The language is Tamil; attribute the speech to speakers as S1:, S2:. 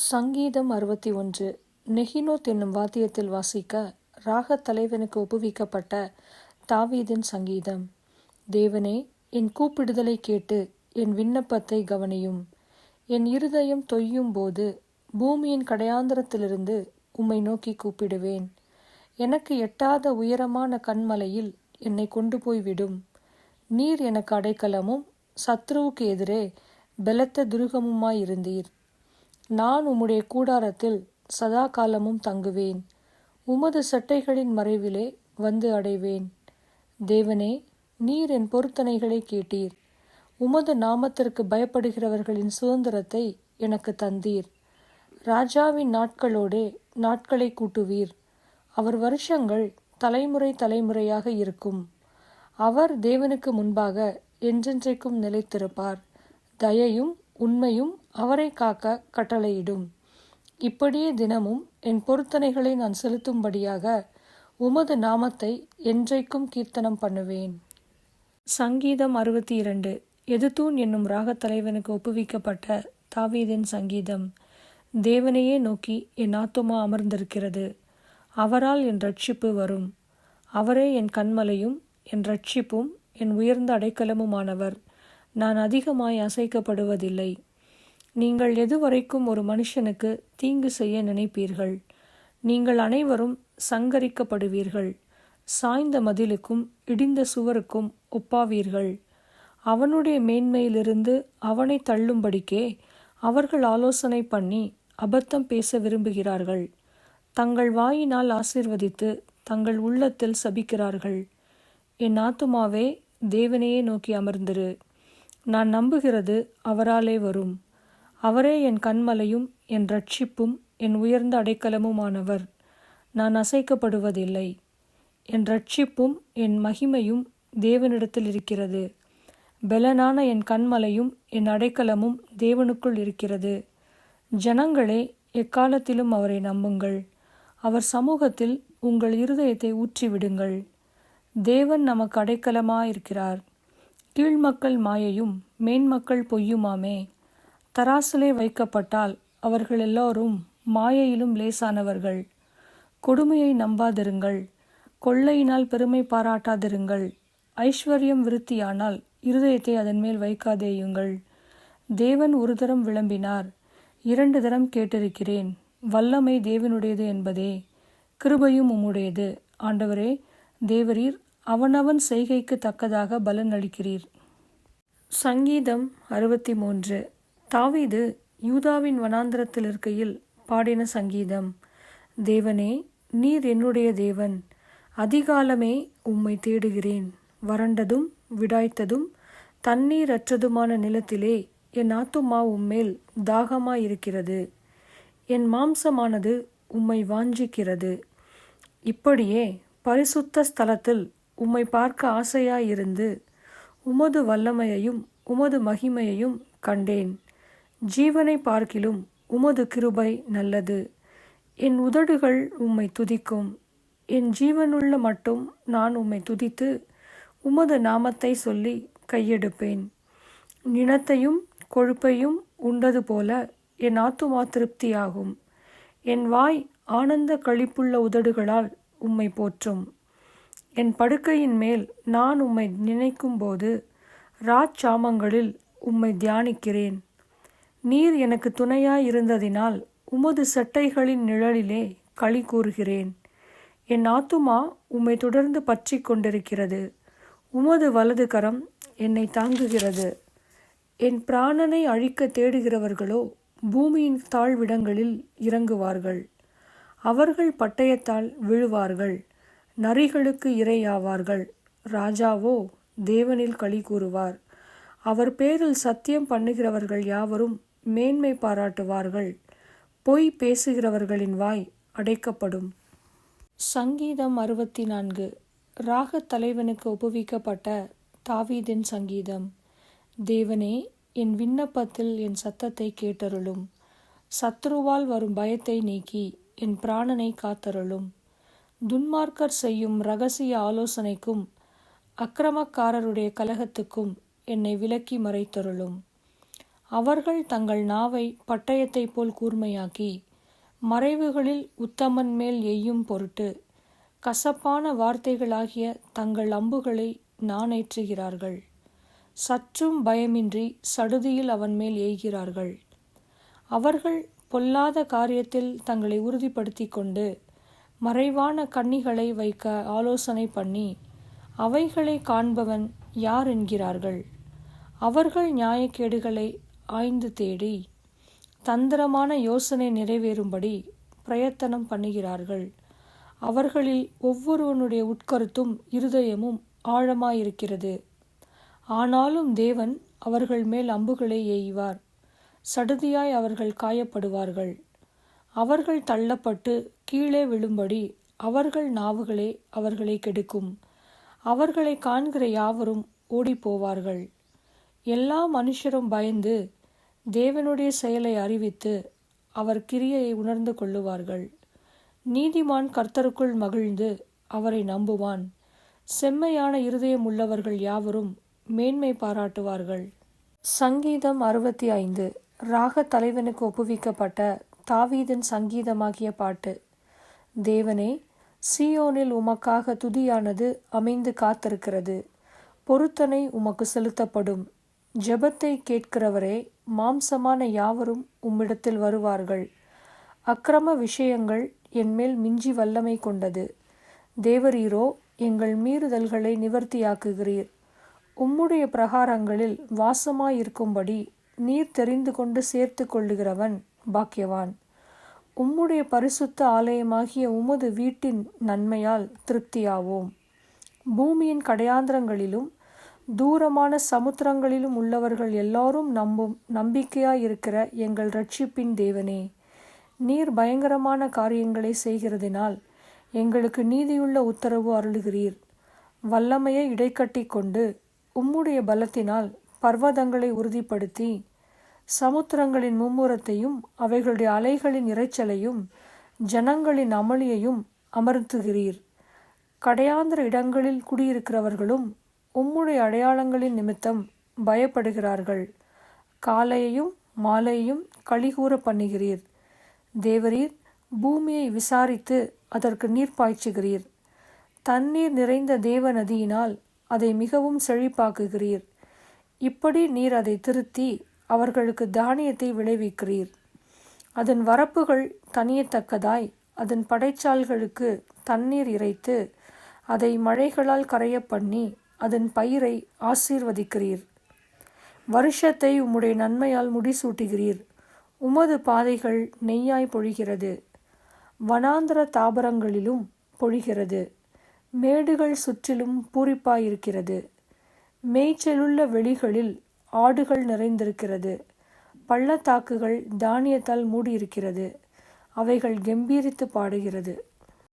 S1: சங்கீதம் 61. நெகினோத் என்னும் வாத்தியத்தில் வாசிக்க ராகத் தலைவனுக்கு ஒப்புவிக்கப்பட்ட தாவீதின் சங்கீதம். தேவனே, என் கூப்பிடுதலை கேட்டு என் விண்ணப்பத்தை கவனியும். என் இருதயம் தொய்யும் போது பூமியின் கடையாந்தரத்திலிருந்து உம்மை நோக்கி கூப்பிடுவேன். எனக்கு எட்டாத உயரமான கன்மலையில் என்னை கொண்டு போய் விடும். நீர் எனக்கு அடைக்கலமும் சத்ருவுக்கு எதிரே பலத்த துருகமுமாயிருந்தீர். நான் உம்முடைய கூடாரத்தில் சதா காலமும் தங்குவேன். உமது சட்டைகளின் மறைவிலே வந்து அடைவேன். தேவனே, நீர் என் பொருத்தனைகளை கேட்டீர். உமது நாமத்திற்கு பயப்படுகிறவர்களின் சுதந்திரத்தை எனக்கு தந்தீர். ராஜாவின் நாட்களோடே நாட்களை கூட்டுவீர். அவர் வருஷங்கள் தலைமுறை தலைமுறையாக இருக்கும். அவர் தேவனுக்கு முன்பாக என்றென்றைக்கும் நிலைத்திருப்பார். தயையும் உண்மையும் அவரை காக்க கட்டளையிடும். இப்படியே தினமும் என் பொருத்தனைகளை நான் செலுத்தும்படியாக உமது நாமத்தை என்றைக்கும் கீர்த்தனம் பண்ணுவேன். சங்கீதம் 62. எதுத்தூன் என்னும் ராகத் தலைவனுக்கு ஒப்புவிக்கப்பட்ட தாவீதின் சங்கீதம். தேவனையே நோக்கி என் ஆத்துமா அமர்ந்திருக்கிறது. அவரால் என் இரட்சிப்பு வரும். அவரே என் கன்மலையும் என் இரட்சிப்பும் என் உயர்ந்த அடைக்கலமுமானவர். நான் அதிகமாய் அசைக்கப்படுவதில்லை. நீங்கள் எதுவரைக்கும் ஒரு மனுஷனுக்கு தீங்கு செய்ய நினைப்பீர்கள்? நீங்கள் அனைவரும் சங்கரிக்கப்படுவீர்கள். சாய்ந்த மதிலுக்கும் இடிந்த சுவருக்கும் ஒப்பாவீர்கள். அவனுடைய மேன்மையிலிருந்து அவனை தள்ளும்படிக்கே அவர்கள் ஆலோசனை பண்ணி அபத்தம் பேச விரும்புகிறார்கள். தங்கள் வாயினால் ஆசீர்வதித்து தங்கள் உள்ளத்தில் சபிக்கிறார்கள். என் ஆத்துமாவே, தேவனையே நோக்கி அமர்ந்திரு. நான் நம்புகிறது அவராலே வரும். அவரே என் கன்மலையும் என் இரட்சிப்பும் என் உயர்ந்த அடைக்கலமுமானவர். நான் அசைக்கப்படுவதில்லை. என் இரட்சிப்பும் என் மகிமையும் தேவனிடத்தில் இருக்கிறது. பெலனான என் கன்மலையும் என் அடைக்கலமும் தேவனுக்குள் இருக்கிறது. ஜனங்களே, எக்காலத்திலும் அவரை நம்புங்கள். அவர் சமூகத்தில் உங்கள் இருதயத்தை ஊற்றிவிடுங்கள். தேவன் நமக்கு அடைக்கலமாயிருக்கிறார். கீழ்மக்கள் மாயையும் மேன்மக்கள் பொய்யுமாமே. தராசிலே வைக்கப்பட்டால் அவர்கள் எல்லோரும் மாயையிலும் லேசானவர்கள். கொடுமையை நம்பாதிருங்கள். கொள்ளையினால் பெருமை பாராட்டாதிருங்கள். ஐஸ்வர்யம் விருத்தியானால் இருதயத்தை அதன் மேல் வைக்காதேயுங்கள். தேவன் ஒரு தரம் விளம்பினார், 2 தரம் கேட்டிருக்கிறேன். வல்லமை தேவனுடையது என்பதே, கிருபையும் உம்முடையது. ஆண்டவரே, தேவரீர் அவனவன் செய்கைக்கு தக்கதாக பலன் அளிக்கிறீர். சங்கீதம் 63. தாவீது யூதாவின் வனாந்தரத்தில் இருக்கையில் பாடின சங்கீதம். தேவனே, நீர் என்னுடைய தேவன். அதிகாலமே உம்மை தேடுகிறேன். வறண்டதும் விடாய்த்ததும் தண்ணீரற்றதுமான நிலத்திலே என் ஆத்துமா உம்மேல் தாகமாயிருக்கிறது. என் மாம்சமானது உம்மை வாஞ்சிக்கிறது. இப்படியே பரிசுத்த ஸ்தலத்தில் உம்மை பார்க்க ஆசையாயிருந்து உமது வல்லமையையும் உமது மகிமையையும் கண்டேன். ஜீவனை பார்க்கிலும் உமது கிருபை நல்லது. என் உதடுகள் உம்மை துதிக்கும். என் ஜீவனுள்ள மட்டும் நான் உம்மை துதித்து உமது நாமத்தை சொல்லி கையெடுப்பேன். நிணத்தையும் கொழுப்பையும் உண்டது போல என் ஆத்துமா திருப்தியாகும். என் வாய் ஆனந்த களிப்புள்ள உதடுகளால் உம்மை போற்றும். என் படுக்கையின் மேல் நான் உம்மை நினைக்கும்போது ராச்சாமங்களில் உம்மை தியானிக்கிறேன். நீர் எனக்கு துணையாயிருந்ததினால் உமது சட்டைகளின் நிழலிலே களி கூறுகிறேன். என் ஆத்துமா உம்மை தொடர்ந்து பற்றி கொண்டிருக்கிறது. உமது வலது கரம் என்னை தாங்குகிறது. என் பிராணனை அழிக்க தேடுகிறவர்களோ பூமியின் தாழ்விடங்களில் இறங்குவார்கள். அவர்கள் பட்டயத்தால் விழுவார்கள். நரிகளுக்கு இரையாவார்கள். ராஜாவோ தேவனில் களி கூறுவார். அவர் பேரில் சத்தியம் பண்ணுகிறவர்கள் யாவரும் மேன்மை பாராட்டுவார்கள். பொய் பேசுகிறவர்களின் வாய் அடைக்கப்படும். சங்கீதம் 64. ராகத் தலைவனுக்கு ஒப்புவிக்கப்பட்ட தாவீதின் சங்கீதம். தேவனே, என் விண்ணப்பத்தில் என் சத்தத்தை கேட்டருளும். சத்ருவால் வரும் பயத்தை நீக்கி என் பிராணனை காத்தருளும். துன்மார்க்கர் செய்யும் இரகசிய ஆலோசனைக்கும் அக்கிரமக்காரருடைய கலகத்துக்கும் என்னை விலக்கி மறைத்தருளும். அவர்கள் தங்கள் நாவை பட்டயத்தைப் போல் கூர்மையாக்கி மறைவுகளில் உத்தமன் மேல் எய்யும் பொருட்டு கசப்பான வார்த்தைகளாகிய தங்கள் அம்புகளை நாணேற்றுகிறார்கள். சற்றும் பயமின்றி சடுதியில் அவன் மேல் எய்கிறார்கள். அவர்கள் பொல்லாத காரியத்தில் தங்களை உறுதிப்படுத்தி கொண்டு மறைவான கண்ணிகளை வைக்க ஆலோசனை பண்ணி அவைகளை காண்பவன் யார் என்கிறார்கள். அவர்கள் நியாயக்கேடுகளை ஆய்ந்து தேடி தந்திரமான யோசனை நிறைவேறும்படி பிரயத்தனம் பண்ணுகிறார்கள். அவர்களில் ஒவ்வொருவனுடைய உட்கருத்தும் இருதயமும் ஆழமாயிருக்கிறது. ஆனாலும் தேவன் அவர்கள் மேல் அம்புகளை எய்வார். சடுதியாய் அவர்கள் காயப்படுவார்கள். அவர்கள் தள்ளப்பட்டு கீழே விழும்படி அவர்கள் நாவுகளே அவர்களை கெடுக்கும். அவர்களை காண்கிற யாவரும் ஓடிப்போவார்கள். எல்லா மனுஷரும் பயந்து தேவனுடைய செயலை அறிவித்து அவர் கிரியையை உணர்ந்து கொள்ளுவார்கள். நீதிமான் கர்த்தருக்குள் மகிழ்ந்து அவரை நம்புவான். செம்மையான இருதயம் உள்ளவர்கள் யாவரும் மேன்மை பாராட்டுவார்கள். சங்கீதம் 65. ராக தலைவனுக்கு ஒப்புவிக்கப்பட்ட தாவீதின் சங்கீதமாகிய பாட்டு. தேவனே, சீயோனில் உமக்காக துதியானது அமைந்து காத்திருக்கிறது. பொருத்தனை உமக்கு செலுத்தப்படும். ஜெபத்தை கேட்கிறவரே, மாம்சமான யாவரும் உம்மிடத்தில் வருவார்கள். அக்கிரம விஷயங்கள் என்மேல் மிஞ்சி வல்லமை கொண்டது. தேவரீரோ எங்கள் மீறுதல்களை நிவர்த்தியாக்குகிறீர். உம்முடைய பிரகாரங்களில் வாசமாயிருக்கும்படி நீர் தெரிந்து கொண்டு சேர்த்து கொள்ளுகிறவன் பாக்கியவான். உம்முடைய பரிசுத்த ஆலயமாகிய உமது வீட்டின் நன்மையால் திருப்தியாவோம். பூமியின் கடையாந்திரங்களிலும் தூரமான சமுத்திரங்களிலும் உள்ளவர்கள் எல்லாரும் நம்பிக்கையாயிருக்கிற எங்கள் இரட்சிப்பின் தேவனே, நீர் பயங்கரமான காரியங்களை செய்கிறதினால் எங்களுக்கு நீதியுள்ள உத்தரவு அருளுகிறீர். வல்லமையை இடைக்கட்டி கொண்டு உம்முடைய பலத்தினால் பர்வதங்களை உறுதிப்படுத்தி சமுத்திரங்களின் மும்முரத்தையும் அவைகளுடைய அலைகளின் இரைச்சலையும் ஜனங்களின் அமளியையும் அமர்த்துகிறீர். கடையாந்திர இடங்களில் குடியிருக்கிறவர்களும் உம்முடைய அடையாளங்களின் நிமித்தம் பயப்படுகிறார்கள். காலையையும் மாலையையும் களிகூற பண்ணுகிறீர். தேவரீர் பூமியை விசாரித்து அதற்கு நீர் பாய்ச்சுகிறீர். தண்ணீர் நிறைந்த தேவ நதியினால் அதை மிகவும் செழிப்பாக்குகிறீர். இப்படி நீர் அதை திருத்தி அவர்களுக்கு தானியத்தை விளைவிக்கிறீர். அதன் வரப்புகள் தனியத்தக்கதாய் அதன் படைச்சால்களுக்கு தண்ணீர் இறைத்து அதை மழைகளால் கரைய பண்ணி அதன் பயிரை ஆசீர்வதிக்கிறீர். வருஷத்தை உம்முடைய நன்மையால் முடிசூட்டுகிறீர். உமது பாதைகள் நெய்யாய் பொழிகிறது. வனாந்தர தாபரங்களிலும் பொழிகிறது. மேடுகள் சுற்றிலும் பூரிப்பாயிருக்கிறது. மேய்ச்சலுள்ள வெளிகளில் ஆடுகள் நிறைந்திருக்கிறது. பள்ளத்தாக்குகள் தானியத்தால் மூடியிருக்கிறது. அவைகள் கெம்பீரித்து பாடுகிறது.